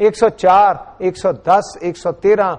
104, 110, 113,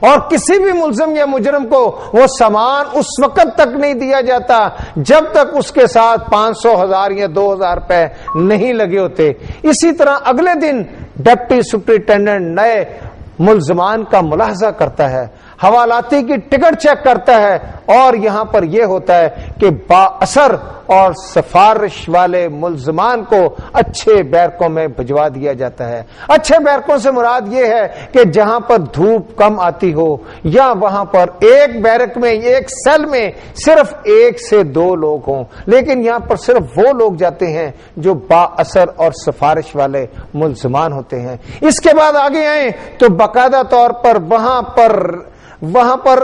اور کسی بھی ملزم یا مجرم کو وہ سامان اس وقت تک نہیں دیا جاتا جب تک اس کے ساتھ 500 1000 یا 2000 روپے نہیں لگے ہوتے. اسی طرح اگلے دن ڈپٹی سپرنٹینڈنٹ نئے ملزمان کا ملاحظہ کرتا ہے, حوالاتی کی ٹکٹ چیک کرتا ہے, اور یہاں پر یہ ہوتا ہے کہ با اثر اور سفارش والے ملزمان کو اچھے بیرکوں میں بھجوا دیا جاتا ہے. اچھے بیرکوں سے مراد یہ ہے کہ جہاں پر دھوپ کم آتی ہو, یا وہاں پر ایک بیرک میں ایک سیل میں صرف 1 سے 2 لوگ ہوں, لیکن یہاں پر صرف وہ لوگ جاتے ہیں جو با اثر اور سفارش والے ملزمان ہوتے ہیں. اس کے بعد آگے آئیں تو باقاعدہ طور پر وہاں پر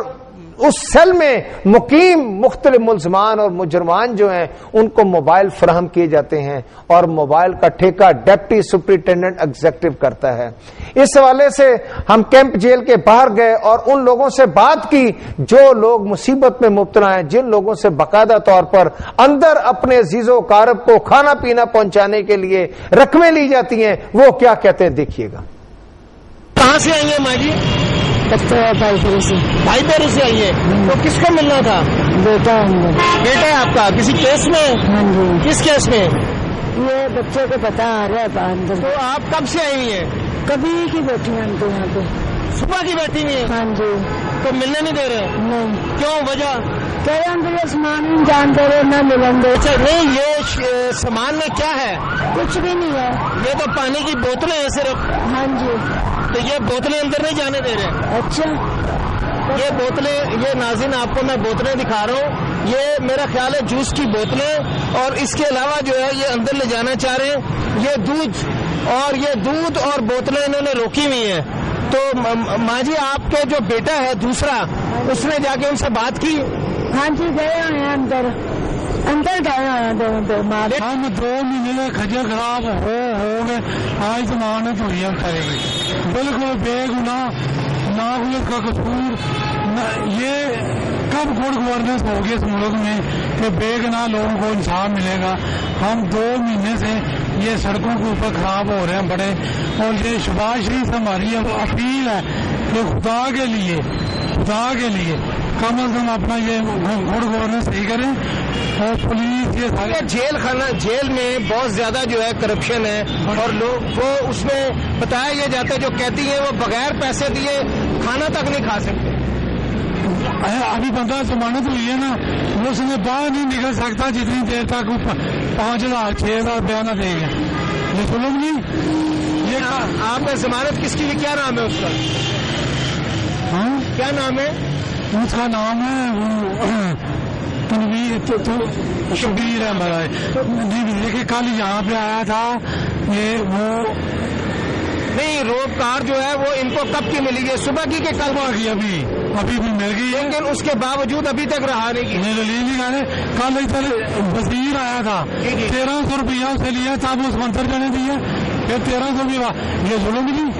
اس سیل میں مقیم مختلف ملزمان اور مجرمان جو ہیں ان کو موبائل فراہم کیے جاتے ہیں, اور موبائل کا ٹھیکہ ڈپٹی سپرنٹینڈنٹ ایگزیکٹو کرتا ہے. اس حوالے سے ہم کیمپ جیل کے باہر گئے اور ان لوگوں سے بات کی جو لوگ مصیبت میں مبتلا ہیں, جن لوگوں سے باقاعدہ طور پر اندر اپنے عزیز و اقارب کو کھانا پینا پہنچانے کے لیے رقمیں لی جاتی ہیں. وہ کیا کہتے ہیں دیکھیے گا. کہاں سے آئی ہیں ماں جی؟ بھائی پیرو سے آئی ہے. تو کس کو ملنا تھا؟ بیٹا بیٹا ہے آپ کا کسی کیس میں؟ ہاں جی. کس کیس میں؟ یہ بچے کو پتا آ رہا ہے اندر. تو آپ کب سے آئی ہیں؟ کبھی کی بیٹی ہیں ہم تو یہاں پہ. صبح کی بیٹھی ہوئی ہیں؟ ہاں جی. تو ملنے نہیں دے رہے؟ نہیں. کیوں وجہ؟ کہہ رہے اندر یہ سامان نہیں جانتے رہے, نہ ملیں گے. اچھا نہیں, یہ سامان میں کیا ہے؟ کچھ بھی نہیں ہے. یہ تو پانی کی بوتلیں ہیں صرف. ہاں جی. تو یہ بوتلیں اندر نہیں جانے دے رہے؟ اچھا. یہ بوتلیں, یہ ناظرین آپ کو میں بوتلیں دکھا رہا ہوں, یہ میرا خیال ہے جوس کی بوتلیں, اور اس کے علاوہ جو ہے یہ اندر لے جانا چاہ رہے ہیں یہ دودھ اور بوتلیں انہوں نے روکی ہوئی ہیں. تو ماں جی آپ کے جو بیٹا ہے دوسرا, اس نے جا کے ان سے بات کی؟ ہاں جی, گئے ہوئے ہیں اندر گئے ہوئے ہیں دونوں. ہم 2 مہینے کھجر خراب ہو گئے, آج ضمانت ہوئی ہم کریں گے. بالکل بے گناہ, نہ کوئی کا قصور. یہ کب گڈ گورننس ہوگی اس ملک میں کہ بے گناہ لوگوں کو انصاف ملے گا؟ ہم 2 مہینے سے یہ سڑکوں کے اوپر خراب ہو رہے ہیں بڑے, اور یہ شہباز شریف سے ہماری اپیل ہے کہ خدا کے لیے کم از کم اپنا یہ گڈ گورننس صحیح کریں. اور پولیس یہ سارے جیل میں بہت زیادہ جو ہے کرپشن ہے, اور لوگ کو اس میں بتایا یہ جاتا ہے جو کہتی ہیں وہ بغیر پیسے دیے کھانا تک نہیں کھا سکتے. ابھی بندہ ضمانت ہوئی ہے نا, وہ اس میں باہر نہیں نکل سکتا جتنی دیر تک 5000 6000 روپیہ نہ دے گا. یہ سنو نہیں, یہ آپ کا ضمانت کس کی, کیا نام ہے اس کا؟ ہاں, کیا نام ہے اس کا؟ نام ہے شبیر ہے ہمارا. لیکن کل یہاں پہ آیا تھا یہ وہ نہیں, روپکار جو ہے وہ ان کو کب کی ملی ہے؟ صبح کی کہ کل کی؟ ابھی بھی مل گئی ہے, لیکن اس کے باوجود ابھی تک رہا نہیں کی. کل ادھر وزیر آیا تھا, 1300 روپیہ اسے لیا تھا, وہ سمندر جانے دیا, پھر 1300 روپیہ. یہ ظلم نہیں,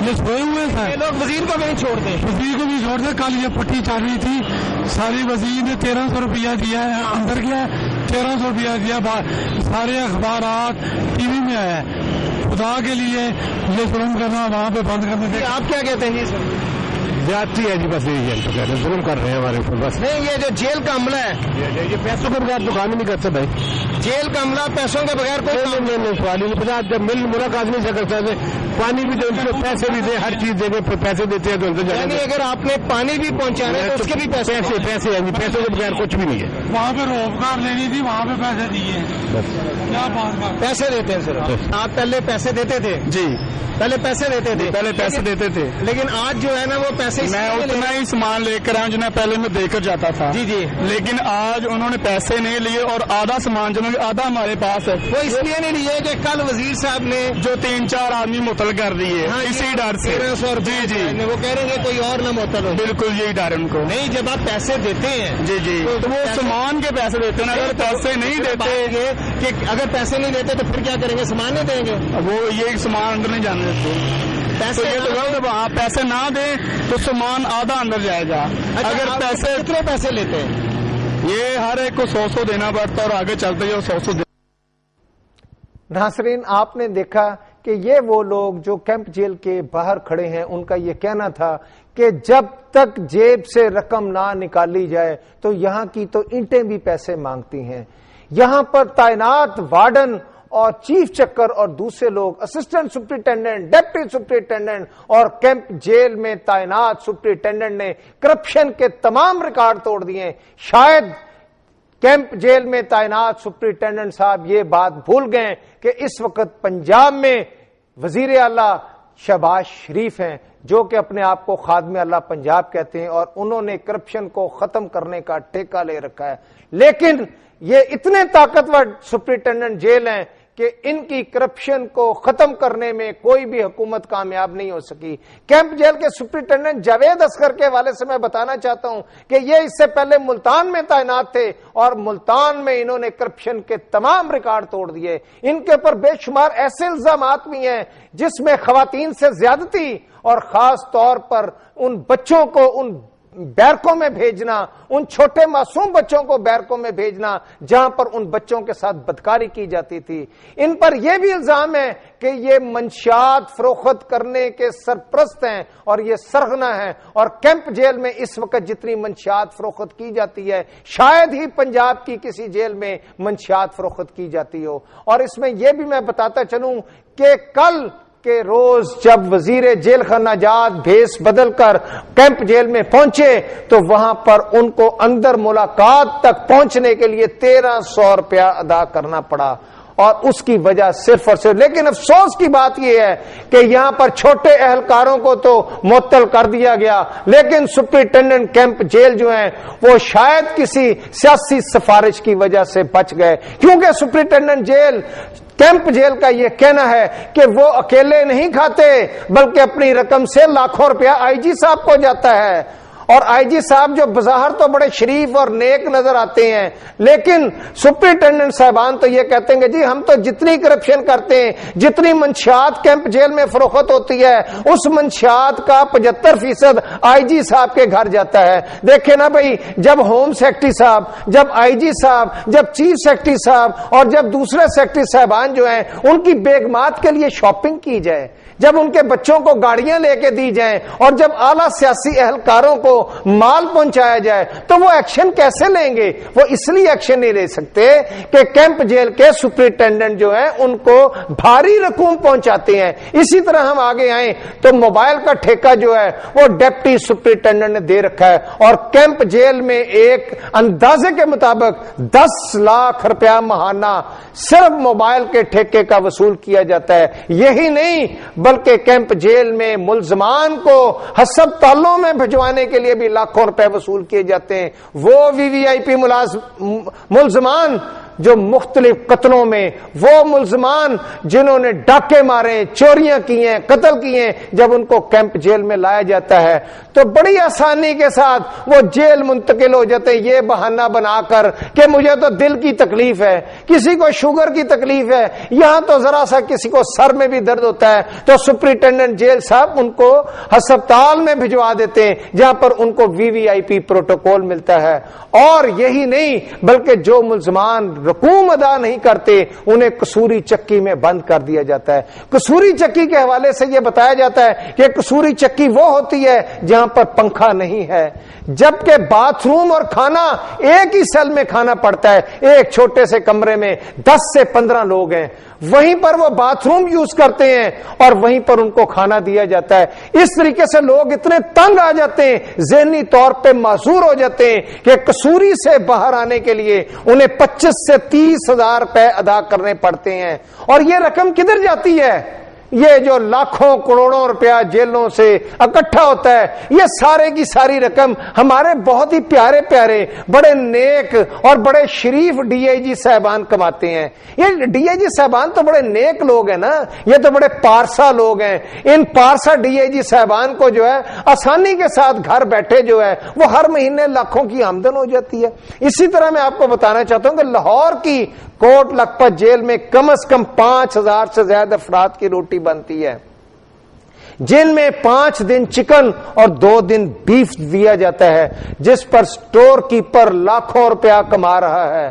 یہ سوئے ہوئے تھے. لوگ وزیر کو بھی نہیں چھوڑتے. وزیر کو بھی چھوڑتے. کل یہ پٹی چل رہی تھی ساری, وزیر نے 1300 روپیہ دیا ہے, اندر گیا 1300 روپیہ دیا, سارے اخبارات ٹی وی میں آیا ہے. خدا کے لیے یہ ظلم کرنا وہاں پہ بند کرنے سے. آپ کیا کہتے ہیں جی؟ زیادتی ہے جی, بس یہ ظلم کر رہے ہیں ہمارے اوپر. بس نہیں, یہ جو جیل کا عملہ ہے یہ پیسوں کے بغیر دکان نہیں کرتے بھائی. جیل کا عملہ پیسوں کے بغیر کوئی سوال ہی 50 جب ملاقات نہیں سے کرتا ہے. پانی بھی دیں, پیسے بھی دیں, ہر چیز دیں گے, پیسے دیتے ہیں تو اندر یعنی اگر آپ نے پانی بھی پہنچانا ہے تو اس کے بھی پیسے ہیں جی, پیسوں کے بغیر کچھ بھی نہیں ہے. وہاں پہ روزگار لینی تھی, وہاں پہ پیسے دیے, کیا بات پیسے دیتے ہیں سر. آپ پہلے پیسے دیتے تھے؟ جی, پہلے پیسے دیتے تھے. پہلے پیسے دیتے تھے, لیکن آج جو ہے نا وہ پیسے میں اتنا ہی سامان لے کر آؤں جنہیں پہلے میں دے کر جاتا تھا. جی جی, لیکن آج انہوں نے پیسے نہیں لیے, اور آدھا سامان جو آدھا ہمارے پاس ہے. وہ اس لیے نہیں لیے کہ کل وزیر صاحب نے جو 3-4 آدمی معطل کر دیے, اسی ڈر سے. 1300 جی جی, وہ کہہ رہے ہیں کوئی اور نہ معطل ہو. بالکل یہی ڈر ہے ان کو. نہیں, جب آپ پیسے دیتے ہیں جی جی, تو وہ سامان کے پیسے دیتے ہیں. اگر پیسے نہیں دیتے, کہ اگر پیسے نہیں دیتے تو پھر کیا کریں گے؟ سامان نہیں دیں گے. وہ یہ سامان اندر نہیں جانے دیتے. پیسے یہ تو غلط ہے, آپ پیسے نہ دیں تو سامان آدھا اندر جائے گا. اگر پیسے, کتنے پیسے لیتے ہیں؟ یہ ہر ایک کو 100 دینا پڑتا ہے, اور آگے چلتے جو 100 ناظرین, آپ نے دیکھا کہ یہ وہ لوگ جو کیمپ جیل کے باہر کھڑے ہیں ان کا یہ کہنا تھا کہ جب تک جیب سے رقم نہ نکالی جائے تو یہاں کی تو اینٹیں بھی پیسے مانگتی ہیں. یہاں پر تعینات وارڈن اور چیف چکر اور دوسرے لوگ اسسٹنٹ سپرنٹینڈنٹ، ڈپٹی سپرنٹینڈنٹ اور کیمپ جیل میں تعینات سپرنٹینڈنٹ نے کرپشن کے تمام ریکارڈ توڑ دیے. شاید کیمپ جیل میں تعینات سپرنٹینڈنٹ صاحب یہ بات بھول گئے کہ اس وقت پنجاب میں وزیر اعلیٰ شہباز شریف ہیں جو کہ اپنے آپ کو خادم اللہ پنجاب کہتے ہیں اور انہوں نے کرپشن کو ختم کرنے کا ٹھیکہ لے رکھا ہے. لیکن یہ اتنے طاقتور سپرنٹینڈنٹ جیل ہیں کہ ان کی کرپشن کو ختم کرنے میں کوئی بھی حکومت کامیاب نہیں ہو سکی. کیمپ جیل کے سپرنٹینڈنٹ جاوید اصغر کے حوالے سے میں بتانا چاہتا ہوں کہ یہ اس سے پہلے ملتان میں تعینات تھے اور ملتان میں انہوں نے کرپشن کے تمام ریکارڈ توڑ دیے. ان کے اوپر بے شمار ایسے الزامات بھی ہیں جس میں خواتین سے زیادتی اور خاص طور پر ان بچوں کو ان بیرکوں میں بھیجنا، ان چھوٹے معصوم بچوں کو بیرکوں میں بھیجنا جہاں پر ان بچوں کے ساتھ بدکاری کی جاتی تھی. ان پر یہ بھی الزام ہے کہ یہ منشیات فروخت کرنے کے سرپرست ہیں اور یہ سرغنہ ہیں. اور کیمپ جیل میں اس وقت جتنی منشیات فروخت کی جاتی ہے شاید ہی پنجاب کی کسی جیل میں منشیات فروخت کی جاتی ہو. اور اس میں یہ بھی میں بتاتا چلوں کہ کل کہ روز جب وزیر جیل خانہ جات بھیس بدل کر کیمپ جیل میں پہنچے تو وہاں پر ان کو اندر ملاقات تک پہنچنے کے لیے 1300 روپیہ ادا کرنا پڑا. اور اس کی وجہ صرف اور صرف، لیکن افسوس کی بات یہ ہے کہ یہاں پر چھوٹے اہلکاروں کو تو معطل کر دیا گیا لیکن سپرنٹینڈنٹ کیمپ جیل جو ہیں وہ شاید کسی سیاسی سفارش کی وجہ سے بچ گئے. کیونکہ سپرنٹینڈنٹ جیل کیمپ جیل کا یہ کہنا ہے کہ وہ اکیلے نہیں کھاتے بلکہ اپنی رقم سے لاکھوں روپیہ آئی جی صاحب کو جاتا ہے. اور آئی جی صاحب جو بظاہر تو بڑے شریف اور نیک نظر آتے ہیں لیکن سپرنٹینڈنٹ صاحبان تو یہ کہتے ہیں کہ جی ہم تو جتنی کرپشن کرتے ہیں، جتنی منشیات کیمپ جیل میں فروخت ہوتی ہے اس منشیات کا 75% آئی جی صاحب کے گھر جاتا ہے. دیکھیں نا بھائی، جب ہوم سیکرٹری صاحب، جب آئی جی صاحب، جب چیف سیکرٹری صاحب اور جب دوسرے سیکرٹری صاحبان جو ہیں ان کی بیگمات کے لیے شاپنگ کی جائے، جب ان کے بچوں کو گاڑیاں لے کے دی جائیں اور جب اعلیٰ سیاسی اہلکاروں کو مال پہنچایا جائے تو وہ ایکشن کیسے لیں گے؟ وہ اس لیے ایکشن نہیں لے سکتے کہ کیمپ جیل کے سپرنٹینڈنٹ جو ہیں ان کو بھاری رقوم پہنچاتے ہیں. اسی طرح ہم آگے آئیں تو موبائل کا ٹھیکہ جو ہے وہ ڈپٹی سپرنٹینڈنٹ نے دے رکھا ہے اور کیمپ جیل میں ایک اندازے کے مطابق 10 لاکھ روپیہ ماہانہ صرف موبائل کے ٹھیکے کا وصول کیا جاتا ہے. یہی نہیں بلکہ کیمپ جیل میں ملزمان کو ہسپتالوں میں بھجوانے کے لیے بھی لاکھوں روپے وصول کیے جاتے ہیں. وہ وی وی آئی پی ملزمان جو مختلف قتلوں میں، وہ ملزمان جنہوں نے ڈاکے مارے، چوریاں کی ہیں، قتل کیے ہیں، جب ان کو کیمپ جیل میں لایا جاتا ہے تو بڑی آسانی کے ساتھ وہ جیل منتقل ہو جاتے ہیں یہ بہانہ بنا کر کہ مجھے تو دل کی تکلیف ہے، کسی کو شوگر کی تکلیف ہے، یہاں تو ذرا سا کسی کو سر میں بھی درد ہوتا ہے تو سپرنٹینڈنٹ جیل صاحب ان کو ہسپتال میں بھجوا دیتے ہیں جہاں پر ان کو وی وی آئی پی پروٹوکول ملتا ہے. اور یہی نہیں بلکہ جو ملزمان رقوم ادا نہیں کرتے انہیں قصوری چکی میں بند کر دیا جاتا ہے. قصوری چکی کے حوالے سے یہ بتایا جاتا ہے کہ قصوری چکی وہ ہوتی ہے جہاں پر پنکھا نہیں ہے، جبکہ باتھ روم اور کھانا ایک ہی سیل میں کھانا پڑتا ہے. ایک چھوٹے سے کمرے میں 10 سے 15 لوگ ہیں، وہیں پر وہ باتھ روم یوز کرتے ہیں اور وہیں پر ان کو کھانا دیا جاتا ہے. اس طریقے سے لوگ اتنے تنگ آ جاتے ہیں، ذہنی طور پہ معذور ہو جاتے ہیں کہ قصوری سے باہر آنے کے لیے انہیں 25 سے 30 ہزار روپے ادا کرنے پڑتے ہیں. اور یہ رقم کدھر جاتی ہے؟ یہ جو لاکھوں کروڑوں روپیہ جیلوں سے اکٹھا ہوتا ہے یہ سارے کی ساری رقم ہمارے بہت ہی پیارے پیارے بڑے نیک اور بڑے شریف ڈی آئی جی صاحبان کماتے ہیں. یہ ڈی آئی جی صاحبان تو بڑے نیک لوگ ہیں نا، یہ تو بڑے پارسا لوگ ہیں. ان پارسا ڈی آئی جی صاحبان کو جو ہے آسانی کے ساتھ گھر بیٹھے جو ہے وہ ہر مہینے لاکھوں کی آمدن ہو جاتی ہے. اسی طرح میں آپ کو بتانا چاہتا ہوں کہ لاہور کی کوٹ لکھپت جیل میں کم از کم 5000 سے زیادہ افراد کی روٹی بنتی ہے، جن میں 5 دن چکن اور 2 دن بیف دیا جاتا ہے، جس پر سٹور کیپر لاکھوں روپیہ کما رہا ہے.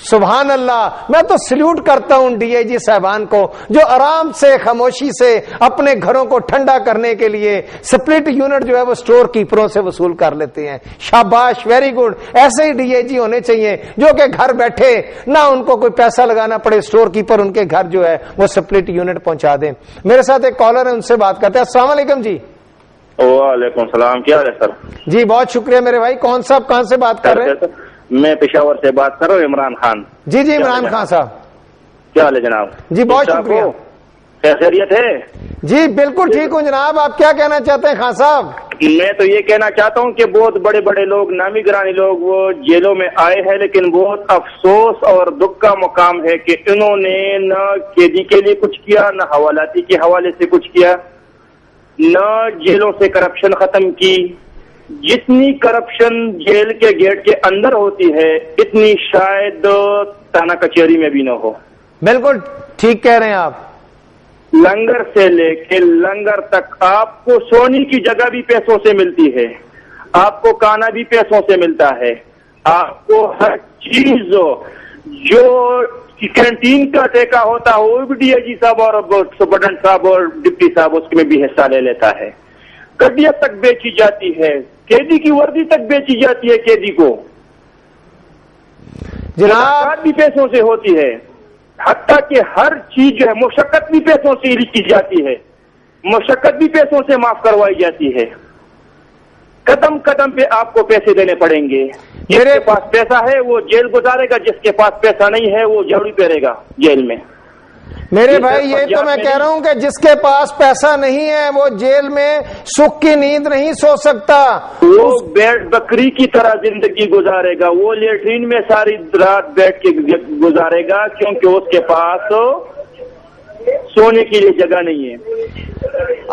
سبحان اللہ، میں تو سلیوٹ کرتا ہوں ڈی آئی جی صاحبان کو جو آرام سے خاموشی سے اپنے گھروں کو ٹھنڈا کرنے کے لیے سپلٹ یونٹ جو ہے وہ سٹور کیپروں سے وصول کر لیتے ہیں. شاباش، ویری گڈ. ایسے ہی ڈی آئی جی ہونے چاہیے جو کہ گھر بیٹھے نہ ان کو کوئی پیسہ لگانا پڑے، سٹور کیپر ان کے گھر جو ہے وہ سپلٹ یونٹ پہنچا دیں. میرے ساتھ ایک کالر ہے، ان سے بات کرتے ہیں. السلام علیکم جی. وعلیکم السلام، کیا ہے سر؟ جی بہت شکریہ میرے بھائی. کون صاحب کہاں سے بات کر رہے ہیں؟ میں پشاور سے بات کر رہا ہوں، عمران خان. جی جی عمران خان صاحب، کیا حال ہے جناب؟ جی بہت شکریہ. خیریت ہے؟ جی بالکل ٹھیک ہوں جناب. آپ کیا کہنا چاہتے ہیں خان صاحب؟ میں تو یہ کہنا چاہتا ہوں کہ بہت بڑے بڑے لوگ، نامی گرامی لوگ وہ جیلوں میں آئے ہیں، لیکن بہت افسوس اور دکھ کا مقام ہے کہ انہوں نے نہ قیدی کے لیے کچھ کیا، نہ حوالاتی کے حوالے سے کچھ کیا، نہ جیلوں سے کرپشن ختم کی. جتنی کرپشن جیل کے گیٹ کے اندر ہوتی ہے اتنی شاید تھانہ کچہری میں بھی نہ ہو. بالکل ٹھیک کہہ رہے ہیں آپ. لنگر سے لے کے لنگر تک آپ کو سونے کی جگہ بھی پیسوں سے ملتی ہے، آپ کو کھانا بھی پیسوں سے ملتا ہے، آپ کو ہر چیز جو کینٹین کا ٹیکہ ہوتا ہے وہ بھی ڈی آئی جی صاحب اور سپرڈنٹ صاحب اور ڈپٹی صاحب اس میں بھی حصہ لے لیتا ہے. کڈیاں تک بیچی جاتی ہے، قیدی کی وردی تک بیچی جاتی ہے قیدی کو. جناب بھی پیسوں سے ہوتی ہے، حتیٰ کہ ہر چیز جو ہے مشقت بھی پیسوں سے کی جاتی ہے، مشقت بھی پیسوں سے معاف کروائی جاتی ہے. قدم قدم پہ آپ کو پیسے دینے پڑیں گے. جس کے پاس پیسہ ہے وہ جیل گزارے گا، جس کے پاس پیسہ نہیں ہے وہ جھاڑو پھیرے گا جیل میں. میرے بھائی یہ تو میں کہہ رہا ہوں کہ جس کے پاس پیسہ نہیں ہے وہ جیل میں سکھ کی نیند نہیں سو سکتا. وہ بیٹھ بکری کی طرح زندگی گزارے گا، وہ لیٹرین میں ساری رات بیٹھ کے گزارے گا کیونکہ اس کے پاس سونے کے لیے جگہ نہیں ہے.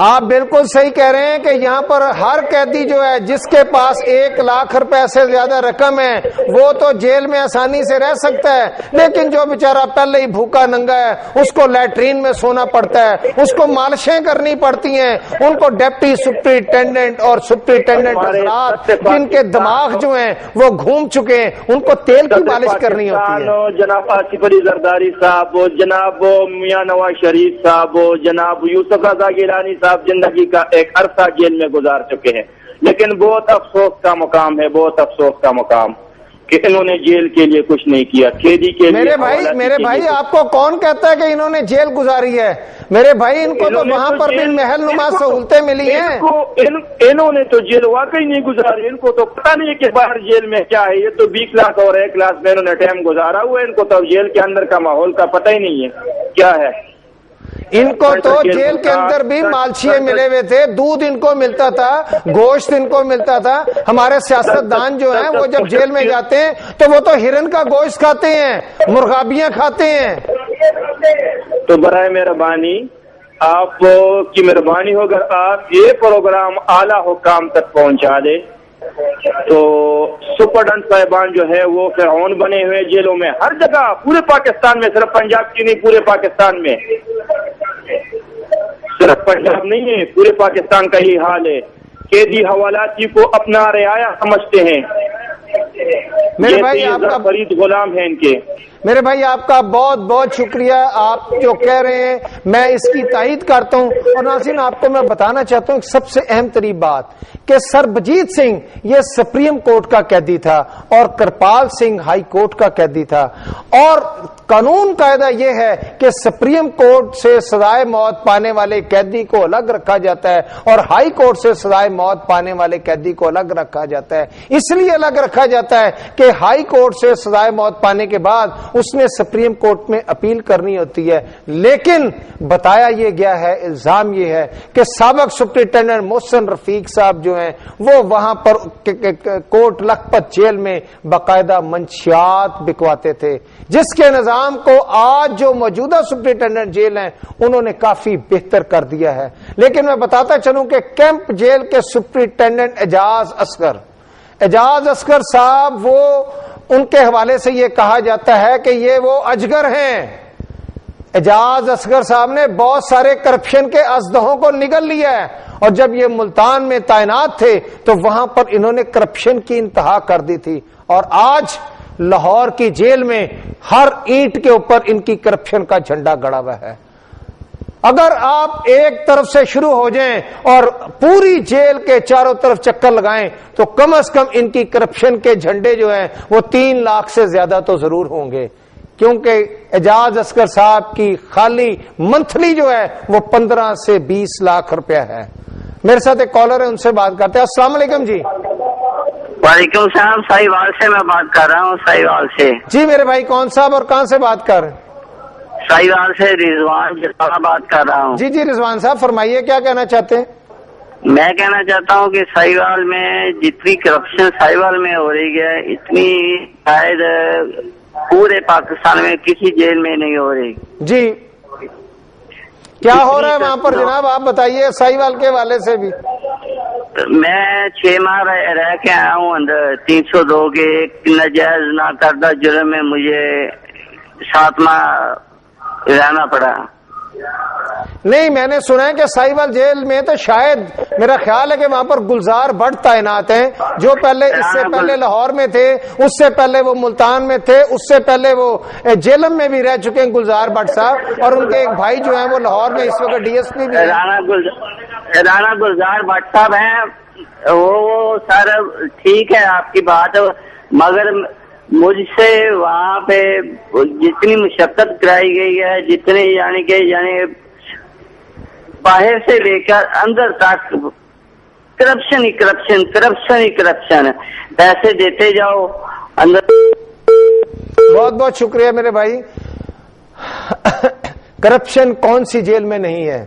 آپ بالکل صحیح کہہ رہے ہیں کہ یہاں پر ہر قیدی جو ہے جس کے پاس 1 لاکھ روپے سے زیادہ رقم ہے وہ تو جیل میں آسانی سے رہ سکتا ہے، لیکن جو بیچارہ پہلے ہی بھوکا ننگا ہے اس کو لیٹرین میں سونا پڑتا ہے، اس کو مالشیں کرنی پڑتی ہیں. ان کو ڈپٹی سپرنٹینڈنٹ اور سپرنٹینڈنٹ حضرات جن کے دماغ جو ہیں وہ گھوم چکے ہیں ان کو تیل کی مالش کرنی ہوتی ہے. جناب آصف علی زرداری صاحب، جناب میاں نواز شریف صاحب، جناب یوسف رضا گیلانی صاحب زندگی کا ایک عرصہ جیل میں گزار چکے ہیں، لیکن بہت افسوس کا مقام ہے، بہت افسوس کا مقام کہ انہوں نے جیل کے لیے کچھ نہیں کیا، قیدی کے لیے. میرے بھائی آپ کو کون کہتا ہے کہ انہوں نے جیل گزاری ہے؟ میرے بھائی ان کو تو وہاں پر بھی محل نما سہولتیں ملی ہیں. انہوں نے تو جیل واقعی نہیں گزاری، ان کو تو پتہ نہیں ہے کہ باہر جیل میں کیا ہے. یہ تو 20 کلاس اور 1 کلاس میں انہوں نے ٹائم گزارا ہوا ہے، ان کو تو جیل کے اندر کا ماحول کا پتہ ہی نہیں ہے کیا ہے. ان کو تو جیل کے اندر بھی مالشیے ملے ہوئے تھے، دودھ ان کو ملتا تھا، گوشت ان کو ملتا تھا. ہمارے سیاستدان جو ہیں وہ جب جیل میں جاتے ہیں تو وہ تو ہرن کا گوشت کھاتے ہیں، مرغابیاں کھاتے ہیں. تو برائے مہربانی آپ کی مہربانی ہو اگر آپ یہ پروگرام اعلیٰ حکام تک پہنچا دے تو سپرڈنٹ صاحبان جو ہے وہ فرعون بنے ہوئے جیلوں میں ہر جگہ پورے پاکستان میں، صرف پنجاب کی نہیں پورے پاکستان میں، صرف پنجاب نہیں ہے پورے پاکستان کا یہ حال ہے. قیدی حوالاتی کو اپنا رعایا سمجھتے ہیں. میرے بھائی آپ کا فرید غلام ہیں ان کے. میرے بھائی آپ کا بہت بہت شکریہ. آپ جو کہہ رہے ہیں میں اس کی تائید کرتا ہوں. اور ناظرین آپ کو میں بتانا چاہتا ہوں سب سے اہم ترین بات کہ سربجیت سنگھ یہ سپریم کورٹ کا قیدی تھا اور کرپال سنگھ ہائی کورٹ کا قیدی تھا، اور قانون قاعدہ یہ ہے کہ سپریم کورٹ سے سزائے موت پانے والے قیدی کو الگ رکھا جاتا ہے اور ہائی کورٹ سے سزائے موت پانے والے قیدی کو الگ رکھا جاتا ہے. اس لیے الگ رکھا جاتا ہے کہ ہائی کورٹ سے سزائے موت پانے کے بعد اس نے سپریم کورٹ میں اپیل کرنی ہوتی ہے. لیکن بتایا یہ گیا ہے، الزام یہ ہے کہ سابق سپرنٹینڈنٹ محسن رفیق صاحب جو ہیں وہ وہاں پر کوٹ لکھپت جیل میں باقاعدہ منشیات بکواتے تھے، جس کے نظام کو آج جو موجودہ سپرنٹینڈنٹ جیل ہیں انہوں نے کافی بہتر کر دیا ہے. لیکن میں بتاتا چلوں کہ کیمپ جیل کے سپرنٹینڈنٹ اعجاز اصغر صاحب، وہ ان کے حوالے سے یہ کہا جاتا ہے کہ یہ وہ اجگر ہیں. اعجاز اصغر صاحب نے بہت سارے کرپشن کے ازدہوں کو نگل لیا ہے، اور جب یہ ملتان میں تعینات تھے تو وہاں پر انہوں نے کرپشن کی انتہا کر دی تھی. اور آج لاہور کی جیل میں ہر اینٹ کے اوپر ان کی کرپشن کا جھنڈا گڑا ہوا ہے. اگر آپ ایک طرف سے شروع ہو جائیں اور پوری جیل کے چاروں طرف چکر لگائیں تو کم از کم ان کی کرپشن کے جھنڈے جو ہیں وہ 3 لاکھ سے زیادہ تو ضرور ہوں گے, کیونکہ اعجاز اصغر صاحب کی خالی منتھلی جو ہے وہ 15 سے 20 لاکھ روپیہ ہے. میرے ساتھ ایک کالر ہے, ان سے بات کرتے ہیں. السلام علیکم جی. وعلیکم السلام, ساہیوال سے میں بات کر رہا ہوں. ساہیوال سے. جی میرے بھائی, کون صاحب اور کہاں سے بات کر رہے ہیں؟ ساہیوال سے رضوان بات کر رہا ہوں. جی جی رضوان صاحب فرمائیے, کیا کہنا چاہتے ہیں؟ میں کہنا چاہتا ہوں کہ ساہیوال میں جتنی کرپشن ساہیوال میں ہو رہی ہے اتنی شاید پورے پاکستان میں کسی جیل میں نہیں ہو رہی. جی کیا ہو رہا ہے وہاں پر جناب, آپ بتائیے ساہیوال کے حوالے سے بھی. میں 6 ماہ رہ کے آیا ہوں اندر 302 کے ایک ناجائز نہ کردہ جرم میں مجھے 7 ماہ رہنا پڑا. نہیں, میں نے سنا ہے کہ ساہیوال جیل میں تو شاید میرا خیال ہے کہ وہاں پر گلزار بٹ تعینات ہیں, جو پہلے اس سے پہلے لاہور میں تھے, اس سے پہلے وہ ملتان میں تھے, اس سے پہلے وہ جیلم میں بھی رہ چکے ہیں گلزار بٹ صاحب, اور ان کے ایک بھائی جو ہیں وہ لاہور میں اس وقت ڈی ایس پی بھی ہیں. رانا گلزار بٹ صاحب ہیں وہ سر, ٹھیک ہے آپ کی بات, مگر مجھ سے وہاں پہ جتنی مشقت کرائی گئی ہے, جتنے یعنی باہر سے لے کر اندر تک کرپشن ہی کرپشن, کرپشن ہی کرپشن, پیسے دیتے جاؤ اندر. بہت بہت شکریہ میرے بھائی. کرپشن کون سی جیل میں نہیں ہے؟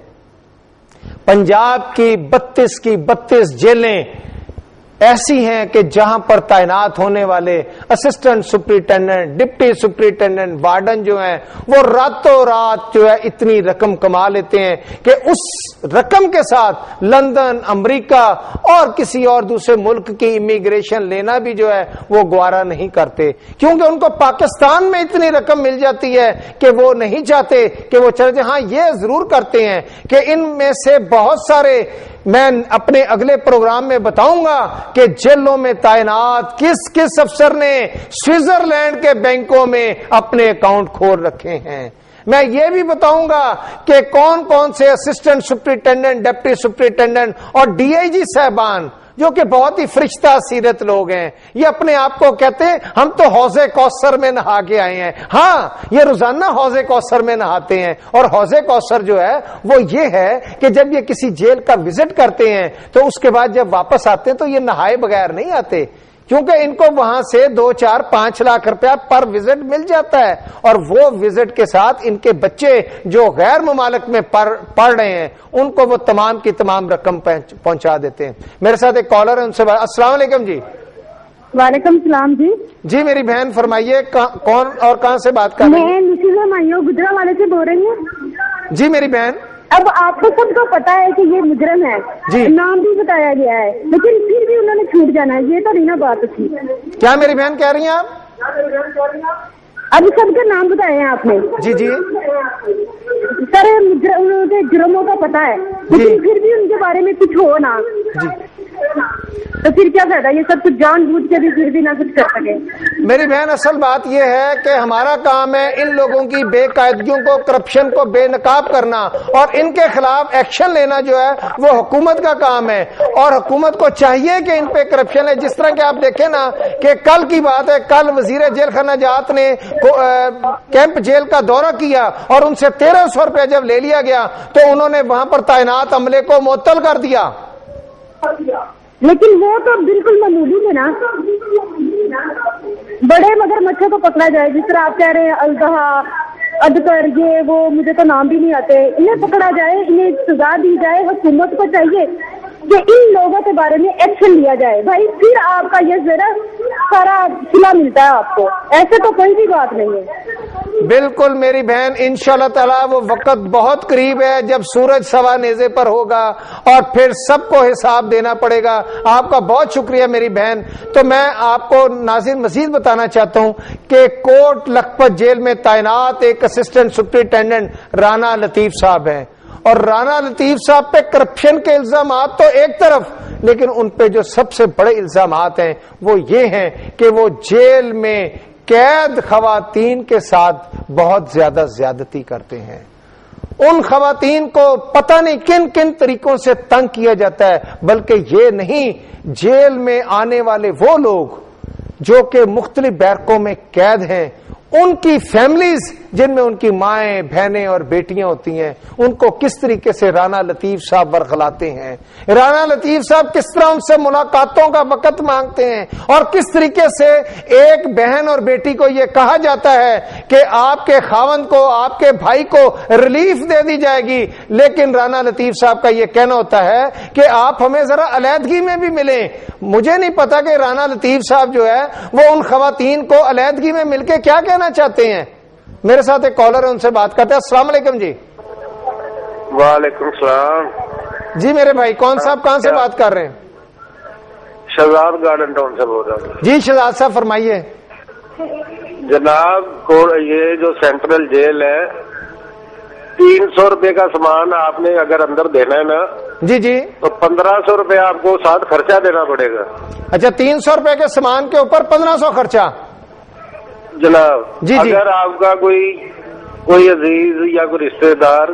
پنجاب کی 32 جیلیں ایسی ہیں کہ جہاں پر تعینات ہونے والے assistant superintendent, deputy superintendent, warden جو ہیں وہ راتوں رات جو ہے اتنی رقم کما لیتے ہیں کہ اس رقم کے ساتھ لندن, امریکہ اور کسی اور دوسرے ملک کی امیگریشن لینا بھی جو ہے وہ گوارا نہیں کرتے, کیونکہ ان کو پاکستان میں اتنی رقم مل جاتی ہے کہ وہ نہیں چاہتے کہ وہ چلے جائیں. ہاں یہ ضرور کرتے ہیں کہ ان میں سے بہت سارے, میں اپنے اگلے پروگرام میں بتاؤں گا کہ جیلوں میں تعینات کس کس افسر نے سوئٹزرلینڈ کے بینکوں میں اپنے اکاؤنٹ کھول رکھے ہیں. میں یہ بھی بتاؤں گا کہ کون کون سے اسسٹنٹ سپرنٹینڈنٹ, ڈپٹی سپرنٹینڈنٹ اور ڈی آئی جی صاحبان جو کہ بہت ہی فرشتہ سیرت لوگ ہیں, یہ اپنے آپ کو کہتے ہیں ہم تو حوض کوثر میں نہا کے آئے ہیں. ہاں یہ روزانہ حوض کوثر میں نہاتے ہیں, اور حوض کوثر جو ہے وہ یہ ہے کہ جب یہ کسی جیل کا وزٹ کرتے ہیں تو اس کے بعد جب واپس آتے ہیں تو یہ نہائے بغیر نہیں آتے, کیونکہ ان کو وہاں سے 2, 4, 5 لاکھ روپیہ پر وزٹ مل جاتا ہے, اور وہ وزٹ کے ساتھ ان کے بچے جو غیر ممالک میں پڑھ رہے ہیں ان کو وہ تمام کی تمام رقم پہنچا دیتے ہیں. میرے ساتھ ایک کالر ہے, ان سے السلام علیکم جی. وعلیکم السلام جی. جی میری بہن فرمائیے, کون اور کہاں سے بات کر رہی ہیں؟ میں نشیزہ مائیو گجرا والے سے بول رہی ہوں. جی میری بہن. اب آپ کو سب کو پتا ہے کہ یہ مجرم ہے, جی نام بھی بتایا گیا ہے, لیکن پھر بھی انہوں نے چھوٹ جانا ہے, یہ تو نہیں نا بات تھی. کیا میری بہن کہہ رہی ہیں آپ؟ اب سب کے نام بتائے ہیں آپ نے. جی جی سر انہوں کے جرموں کا پتا ہے, لیکن پھر بھی ان کے بارے میں کچھ ہو نا, تو پھر کیا فائدہ, یہ سب کچھ جان بوجھ کے بھی پھر بھی نہ کچھ کر سکے. میری بہن اصل بات یہ ہے کہ ہمارا کام ہے ان لوگوں کی بے قاعدگیوں کو, کرپشن کو بے نقاب کرنا, اور ان کے خلاف ایکشن لینا جو ہے وہ حکومت کا کام ہے, اور حکومت کو چاہیے کہ ان پہ کرپشن ہے. جس طرح کہ آپ دیکھیں نا کہ کل کی بات ہے, کل وزیر جیل خانہ جات نے کیمپ جیل کا دورہ کیا اور ان سے 1300 روپے جب لے لیا گیا تو انہوں نے وہاں پر تعینات عملے کو معطل کر دیا. لیکن وہ تو بالکل معمولی ہے نا, بڑے مگر مچھر کو پکڑا جائے, جس طرح آپ کہہ رہے ہیں الدہا, ادکر, یہ وہ مجھے تو نام بھی نہیں آتے, انہیں پکڑا جائے, انہیں سزا دی جائے. حکومت کو چاہیے کہ ان لوگوں کے بارے میں ایکشن لیا جائے بھائی, پھر آپ کا یہ ذرا سارا صلہ ملتا ہے آپ کو, ایسے تو کوئی بھی بات نہیں ہے. بالکل میری بہن, انشاءاللہ تعالی وہ وقت بہت قریب ہے جب سورج سوا نیزے پر ہوگا اور پھر سب کو حساب دینا پڑے گا. آپ کا بہت شکریہ میری بہن. تو میں آپ کو ناظرین مزید بتانا چاہتا ہوں کہ کوٹ لکھپت جیل میں تعینات ایک اسسٹنٹ سپرنٹینڈنٹ رانا لطیف صاحب ہیں, اور رانا لطیف صاحب پہ کرپشن کے الزامات تو ایک طرف, لیکن ان پہ جو سب سے بڑے الزامات ہیں وہ یہ ہیں کہ وہ جیل میں قید خواتین کے ساتھ بہت زیادہ زیادتی کرتے ہیں. ان خواتین کو پتہ نہیں کن کن طریقوں سے تنگ کیا جاتا ہے. بلکہ یہ نہیں، جیل میں آنے والے وہ لوگ جو کہ مختلف بیرکوں میں قید ہیں، ان کی فیملیز جن میں ان کی مائیں، بہنیں اور بیٹیاں ہوتی ہیں، ان کو کس طریقے سے رانا لطیف صاحب ورغلاتے ہیں. رانا لطیف صاحب کس طرح ان سے ملاقاتوں کا وقت مانگتے ہیں، اور کس طریقے سے ایک بہن اور بیٹی کو یہ کہا جاتا ہے کہ آپ کے خاوند کو، آپ کے بھائی کو ریلیف دے دی جائے گی، لیکن رانا لطیف صاحب کا یہ کہنا ہوتا ہے کہ آپ ہمیں ذرا علیحدگی میں بھی ملیں. مجھے نہیں پتا کہ رانا لطیف صاحب جو ہے وہ ان خواتین کو علیحدگی میں مل کے کیا کہنا چاہتے ہیں. میرے ساتھ ایک کالر ہے، ان سے بات کرتے ہیں. السلام علیکم جی. وعلیکم السلام جی میرے بھائی، کون صاحب کہاں سے بات کر رہے ہیں؟ شہزاد گارڈن ٹاؤن سے بول رہا ہوں. جی شہزاد صاحب فرمائیے. جناب یہ جو سینٹرل جیل ہے، 300 روپے کا سامان آپ نے اگر اندر دینا ہے نا جی جی تو 1500 روپے آپ کو ساتھ خرچہ دینا پڑے گا. اچھا، 300 روپے کے سامان کے اوپر 1500 خرچہ. جناب جی جی. اگر آپ کا کوئی عزیز یا کوئی رشتے دار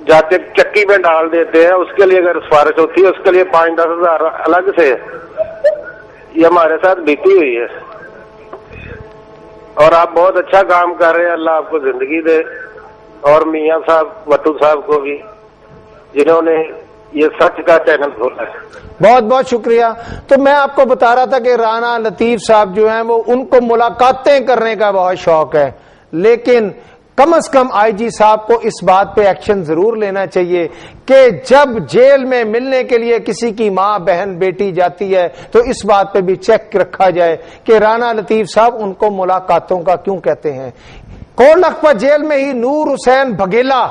جاتے چکی میں ڈال دیتے ہیں، اس کے لیے اگر سفارش ہوتی ہے اس کے لیے 5-10 ہزار الگ سے. یہ ہمارے ساتھ بیتی ہوئی ہے، اور آپ بہت اچھا کام کر رہے ہیں. اللہ آپ کو زندگی دے، اور میاں صاحب وٹو صاحب کو بھی جنہوں نے یہ سچ کا چینل کھولا ہے. بہت بہت شکریہ. تو میں آپ کو بتا رہا تھا کہ رانا لطیف صاحب جو ہیں وہ ان کو ملاقاتیں کرنے کا بہت شوق ہے، لیکن کم از کم آئی جی صاحب کو اس بات پہ ایکشن ضرور لینا چاہیے کہ جب جیل میں ملنے کے لیے کسی کی ماں، بہن، بیٹی جاتی ہے تو اس بات پہ بھی چیک رکھا جائے کہ رانا لطیف صاحب ان کو ملاقاتوں کا کیوں کہتے ہیں. کوٹ لکھپت جیل میں ہی نور حسین بگیلا،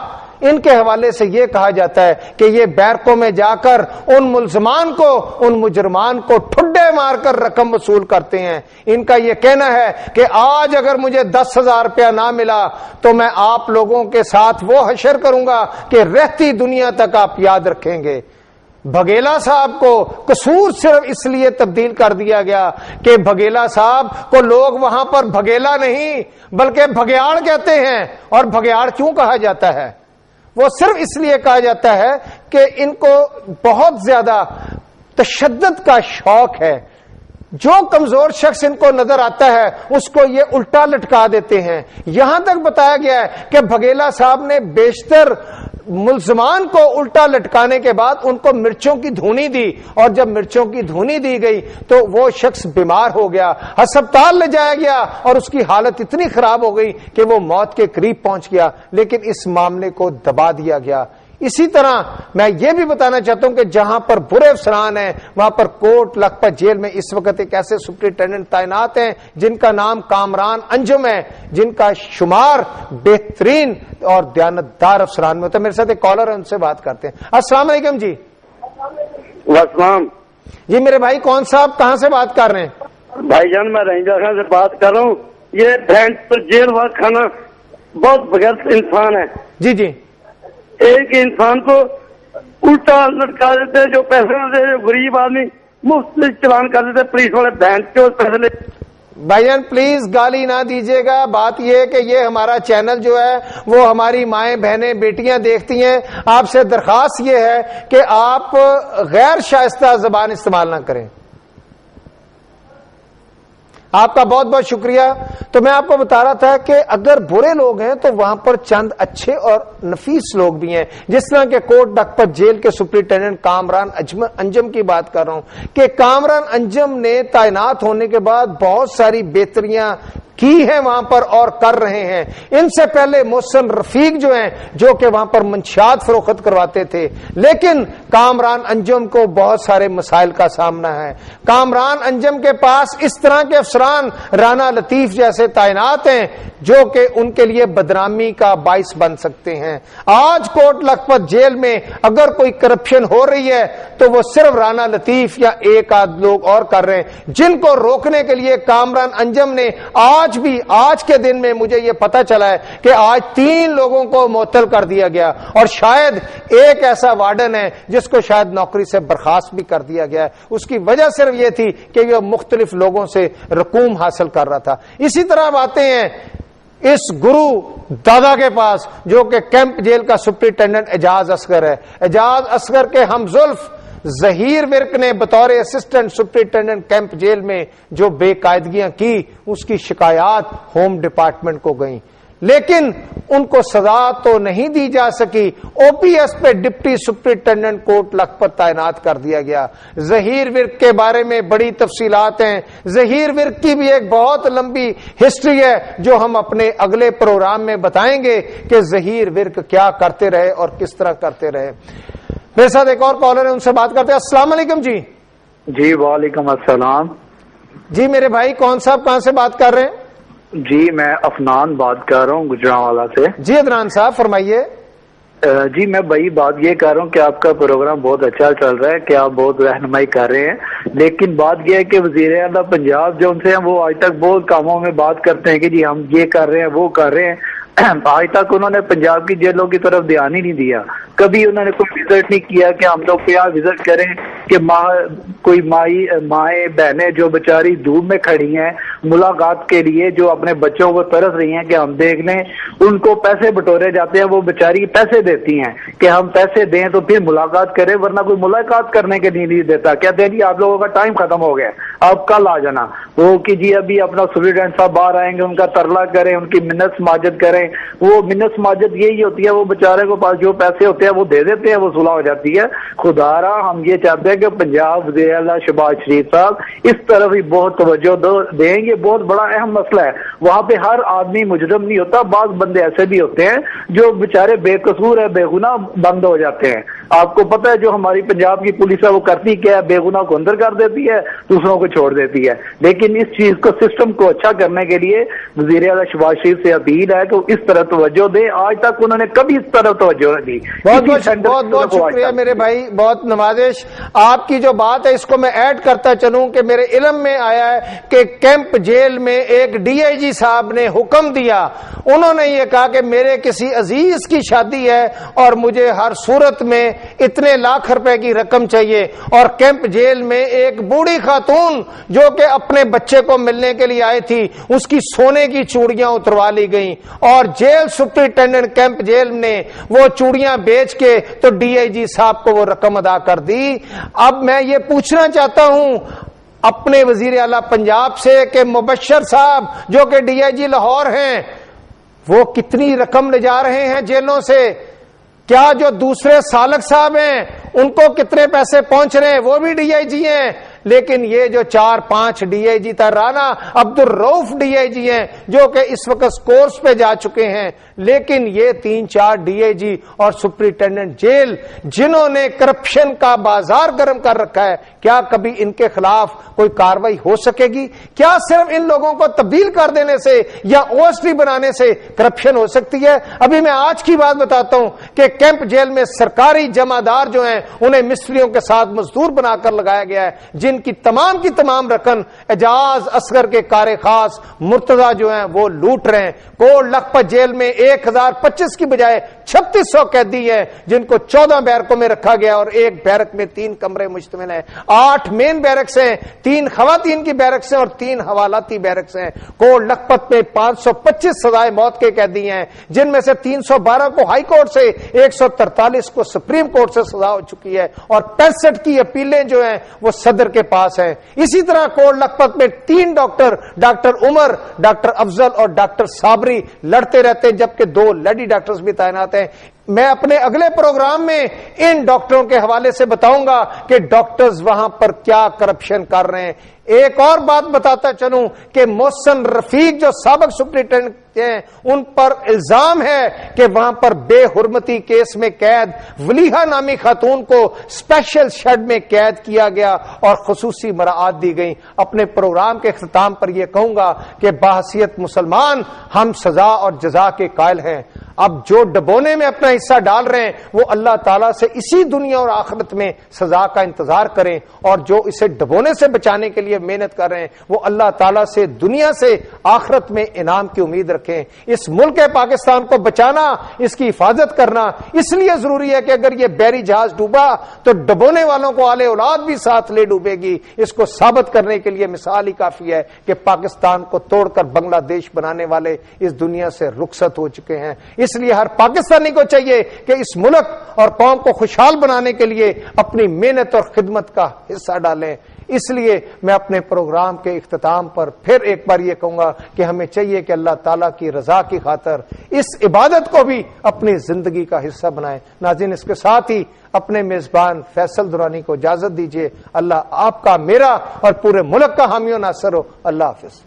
ان کے حوالے سے یہ کہا جاتا ہے کہ یہ بیرکوں میں جا کر ان ملزمان کو، ان مجرمان کو ٹھڈے مار کر رقم وصول کرتے ہیں. ان کا یہ کہنا ہے کہ آج اگر مجھے 10,000 روپیہ نہ ملا تو میں آپ لوگوں کے ساتھ وہ حشر کروں گا کہ رہتی دنیا تک آپ یاد رکھیں گے. بگیلا صاحب کو قصور صرف اس لیے تبدیل کر دیا گیا کہ بگیلا صاحب کو لوگ وہاں پر بگیلا نہیں بلکہ بگیاڑ کہتے ہیں. اور بگیاڑ کیوں کہا جاتا ہے؟ وہ صرف اس لیے کہا جاتا ہے کہ ان کو بہت زیادہ تشدد کا شوق ہے. جو کمزور شخص ان کو نظر آتا ہے اس کو یہ الٹا لٹکا دیتے ہیں. یہاں تک بتایا گیا ہے کہ بگیلا صاحب نے بیشتر ملزمان کو الٹا لٹکانے کے بعد ان کو مرچوں کی دھونی دی، اور جب مرچوں کی دھونی دی گئی تو وہ شخص بیمار ہو گیا، ہسپتال لے جایا گیا اور اس کی حالت اتنی خراب ہو گئی کہ وہ موت کے قریب پہنچ گیا، لیکن اس معاملے کو دبا دیا گیا. اسی طرح میں یہ بھی بتانا چاہتا ہوں کہ جہاں پر برے افسران ہیں وہاں پر کوٹ لکھپت جیل میں اس وقت ایک ایسے سپرنٹینڈنٹ تعینات ہیں جن کا نام کامران انجم ہے، جن کا شمار بہترین اور دیانتدار افسران میں ہوتا ہے. میرے ساتھ ایک کالر ہے، ان سے بات کرتے ہیں. السلام علیکم جی. السلام جی میرے بھائی، کون صاحب کہاں سے بات کر رہے ہیں؟ بھائی جان میں رینجر خان سے بات کر رہا ہوں. یہ بھینس پر جیل وا کھانا بہت بغیر انسان ہے. جی جی. ایک انسان کو الٹا لٹکا دیتے، جو پیسے دیتے، جو غریب آدمی مفت چلان کر دیتے، پولیس والے بہن کے پیسے لے. بھائی جان پلیز گالی نہ دیجیے گا. بات یہ ہے کہ یہ ہمارا چینل جو ہے وہ ہماری مائیں، بہنیں، بیٹیاں دیکھتی ہیں. آپ سے درخواست یہ ہے کہ آپ غیر شائستہ زبان استعمال نہ کریں. آپ کا بہت بہت شکریہ. تو میں آپ کو بتا رہا تھا کہ اگر برے لوگ ہیں تو وہاں پر چند اچھے اور نفیس لوگ بھی ہیں، جس طرح کہ کوٹ لکھپت جیل کے سپرنٹینڈنٹ کامران انجم کی بات کر رہا ہوں کہ کامران انجم نے تعینات ہونے کے بعد بہت ساری بہتریاں کی ہیں وہاں پر اور کر رہے ہیں. ان سے پہلے محسن رفیق جو ہیں جو کہ وہاں پر منشیات فروخت کرواتے تھے، لیکن کامران انجم کو بہت سارے مسائل کا سامنا ہے. کامران انجم کے پاس اس طرح کے افسران رانا لطیف جیسے تعینات ہیں جو کہ ان کے لیے بدنامی کا باعث بن سکتے ہیں. آج کوٹ لکھپت جیل میں اگر کوئی کرپشن ہو رہی ہے تو وہ صرف رانا لطیف یا ایک آدھ لوگ اور کر رہے ہیں، جن کو روکنے کے لیے کامران انجم نے آج کے دن میں مجھے یہ پتا چلا ہے کہ آج 3 لوگوں کو معطل کر دیا گیا، اور شاید ایک ایسا وارڈن ہے جس کو شاید نوکری سے برخاست بھی کر دیا گیا ہے. اس کی وجہ صرف یہ تھی کہ یہ مختلف لوگوں سے رقوم حاصل کر رہا تھا. اسی طرح آتے ہیں اس گرو دادا کے پاس جو کہ کیمپ جیل کا سپرنٹینڈنٹ اعجاز اصغر ہے. اعجاز اصغر کے ہمزلف ظہیر ورک نے بطور اسسٹنٹ سپرنٹینڈنٹ کیمپ جیل میں جو بے قاعدگیاں کی اس کی شکایات ہوم ڈپارٹمنٹ کو گئیں, لیکن ان کو سزا تو نہیں دی جا سکی. او پی ایس پہ ڈپٹی سپرنٹینڈنٹ کوٹ لکھپت تعینات کر دیا گیا. ظہیر ورک کے بارے میں بڑی تفصیلات ہیں. ظہیر ورک کی بھی ایک بہت لمبی ہسٹری ہے جو ہم اپنے اگلے پروگرام میں بتائیں گے کہ ظہیر ورک کیا کرتے رہے اور کس طرح کرتے رہے. میرے ساتھ ایک اور کالر ہے, ان سے بات کرتے ہیں. السلام علیکم. جی جی وعلیکم السلام. جی میرے بھائی کون صاحب کہاں سے بات کر رہے ہیں؟ جی میں افنان بات کر رہا ہوں گجرانوالہ سے. جی عدنان صاحب فرمائیے. جی میں بھائی بات یہ کر رہا ہوں کہ آپ کا پروگرام بہت اچھا چل رہا ہے, کہ آپ بہت رہنمائی کر رہے ہیں, لیکن بات یہ ہے کہ وزیر اعلیٰ پنجاب جو ان سے ہیں وہ آج تک بہت کاموں میں بات کرتے ہیں کہ جی ہم یہ کر رہے ہیں وہ کر رہے ہیں. آج تک انہوں نے پنجاب کی جیلوں کی طرف دھیان ہی نہیں دیا. کبھی انہوں نے کوئی وزٹ نہیں کیا کہ ہم لوگ کیا وزٹ کریں کہ کوئی مائیں بہنیں جو بیچاری دھوپ میں کھڑی ہیں ملاقات کے لیے, جو اپنے بچوں کو ترس رہی ہیں کہ ہم دیکھ لیں, ان کو پیسے بٹورے جاتے ہیں, وہ بیچاری پیسے دیتی ہیں کہ ہم پیسے دیں تو پھر ملاقات کریں, ورنہ کوئی ملاقات کرنے کے لیے نہیں دیتا. کہتے ہیں جی آپ لوگوں کا ٹائم ختم ہو گیا, آپ کل آ جانا. وہ کہ جی ابھی اپنا سپرنٹینڈنٹ صاحب باہر آئیں گے, ان کا ترلا کریں, ان کی منت سماجت کریں. وہ منت سماجت یہی ہوتی ہے, وہ بیچارے کو پاس جو پیسے ہوتے ہیں وہ دے دیتے ہیں, وہ صلح ہو جاتی ہے. خدا را ہم یہ چاہتے ہیں کہ پنجاب وزیر اعلیٰ شہباز شریف صاحب اس طرف ہی بہت توجہ دیں. یہ بہت بڑا اہم مسئلہ ہے. وہاں پہ ہر آدمی مجرم نہیں ہوتا, بعض بندے ایسے بھی ہوتے ہیں جو بیچارے بے قصور ہے, بے گناہ بند ہو جاتے ہیں. آپ کو پتہ ہے جو ہماری پنجاب کی پولیس ہے وہ کرتی کیا ہے, بے گناہ کو اندر کر دیتی ہے, دوسروں کو چھوڑ دیتی ہے. لیکن اس چیز کو سسٹم کو اچھا کرنے کے لیے وزیر اعلیٰ شہباز شریف سے اپیل ہے کہ اس طرح توجہ دیں. آج تک انہوں نے کبھی اس طرح توجہ نہیں دی. بہت شکریہ میرے بھائی, بہت نوازش. آپ کی جو بات ہے اس کو میں ایڈ کرتا چلوں کہ میرے علم میں آیا ہے کہ کیمپ جیل میں ایک ڈی آئی جی صاحب نے حکم دیا. انہوں نے یہ کہا کہ میرے کسی عزیز کی شادی ہے اور مجھے ہر صورت میں اتنے لاکھ روپے کی رقم چاہیے, اور کیمپ جیل میں ایک بوڑھی خاتون جو کہ اپنے بچے کو ملنے کے لیے آئی تھی اس کی سونے کی چوڑیاں اتروا لی گئیں, اور جیل سپرنٹینڈنٹ کیمپ جیل نے وہ چوڑیاں بیچ کے تو ڈی آئی جی صاحب کو وہ رقم ادا کر دی. اب میں یہ پوچھنا چاہتا ہوں اپنے وزیر اعلیٰ پنجاب سے کہ مبشر صاحب جو کہ ڈی آئی جی لاہور ہیں وہ کتنی رقم لے جا رہے ہیں جیلوں سے؟ کیا جو دوسرے سالک صاحب ہیں ان کو کتنے پیسے پہنچ رہے ہیں؟ وہ بھی ڈی آئی جی ہیں. لیکن یہ جو 4-5 ڈی آئی جی تھا, رانا عبد الرؤف ڈی آئی جی ہیں جو کہ اس وقت کورس پہ جا چکے ہیں, لیکن یہ 3-4 ڈی آئی جی اور سپرنٹینڈنٹ جیل جنہوں نے کرپشن کا بازار گرم کر رکھا ہے, کیا کبھی ان کے خلاف کوئی کاروائی ہو سکے گی؟ کیا صرف ان لوگوں کو تبدیل کر دینے سے یا او ایس ٹی بنانے سے کرپشن ہو سکتی ہے؟ ابھی میں آج کی بات بتاتا ہوں کہ کیمپ جیل میں سرکاری جمع دار جو ہیں انہیں مستریوں کے ساتھ مزدور بنا کر لگایا گیا ہے, جن کی تمام رقم اعجاز اصغر کے کار خاص مرتضی جو ہیں وہ لوٹ رہے ہیں. کوٹ لکھپت جیل میں 1025 کی بجائے 3600 قیدی ہیں جن کو 14 بیرکوں میں رکھا گیا, اور ایک بیرک میں 3 کمرے مشتمل ہیں. 8 مین بیرکس ہیں, 3 خواتین کی بیرکس ہیں اور 3 حوالاتی بیرکس ہیں. کوٹ لکھپت میں 525 سزائے موت کے قیدی ہیں, جن میں سے 312 کو ہائی کورٹ سے, 143 کو سپریم کورٹ سے سزا ہو چکی ہے, اور 65 کی اپیلیں جو ہیں وہ صدر کے پاس ہے. اسی طرح کوٹ لکھپت میں 3 ڈاکٹر عمر, ڈاکٹر افضل اور ڈاکٹر صابری لڑتے رہتے ہیں, جبکہ 2 لیڈی ڈاکٹرز بھی تعینات ہیں. میں اپنے اگلے پروگرام میں ان ڈاکٹروں کے حوالے سے بتاؤں گا کہ ڈاکٹرز وہاں پر کیا کرپشن کر رہے ہیں. ایک اور بات بتاتا چلوں کہ محسن رفیق جو سابق سپرنٹینڈنٹ ہیں ان پر الزام ہے کہ وہاں پر بے حرمتی کیس میں قید ولیحہ نامی خاتون کو اسپیشل شیڈ میں قید کیا گیا اور خصوصی مراعات دی گئی. اپنے پروگرام کے اختتام پر یہ کہوں گا کہ بحیثیت مسلمان ہم سزا اور جزا کے قائل ہیں. اب جو ڈبونے میں اپنا حصہ ڈال رہے ہیں وہ اللہ تعالیٰ سے اسی دنیا اور آخرت میں سزا کا انتظار کریں، اور جو اسے ڈبونے سے بچانے کے لیے محنت کر رہے ہیں وہ اللہ تعالیٰ سے دنیا سے آخرت میں انعام کی امید رکھیں۔ اس ملک پاکستان کو بچانا، اس کی حفاظت کرنا اس لیے ضروری ہے کہ اگر یہ بحری جہاز ڈوبا تو ڈبونے والوں کو آل اولاد بھی ساتھ لے ڈوبے گی۔ اس کو ثابت کرنے کے لیے مثال ہی کافی ہے کہ پاکستان کو توڑ کر بنگلہ دیش بنانے والے اس دنیا سے رخصت ہو چکے ہیں۔ اس لیے ہر پاکستانی کو چاہیے کہ اس ملک اور قوم کو خوشحال بنانے کے لیے اپنی محنت اور خدمت کا حصہ ڈالیں۔ اس لیے میں اپنے پروگرام کے اختتام پر پھر ایک بار یہ کہوں گا کہ ہمیں چاہیے کہ اللہ تعالیٰ کی رضا کی خاطر اس عبادت کو بھی اپنی زندگی کا حصہ بنائیں۔ ناظرین، اس کے ساتھ ہی اپنے میزبان فیصل درانی کو اجازت دیجیے۔ اللہ آپ کا، میرا اور پورے ملک کا حامی و ناصر ہو۔ اللہ حافظ۔